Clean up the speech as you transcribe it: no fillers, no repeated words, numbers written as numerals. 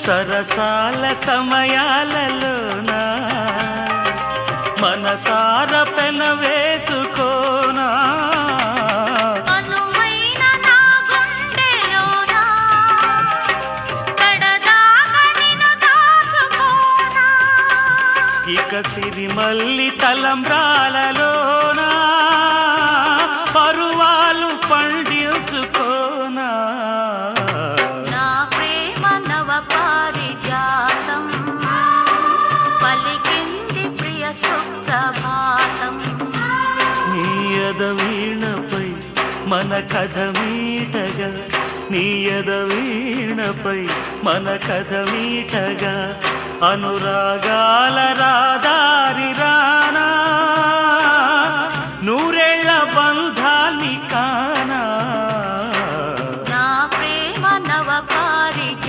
సరసాల సమయాలలోనా మనసార పెన వేసుకోనా ఇక సిరిమల్లి తలంబ్రాలలోనా పరువాలు పండించుకోనా నా ప్రేమ నవ పారిజాతం పలికింది ప్రియ సుప్రభాతం నీయద వీణపై మన కథ మీటగా నీయద వీణపై మన కథ మీటగా అనురాగాల రాదారి రానా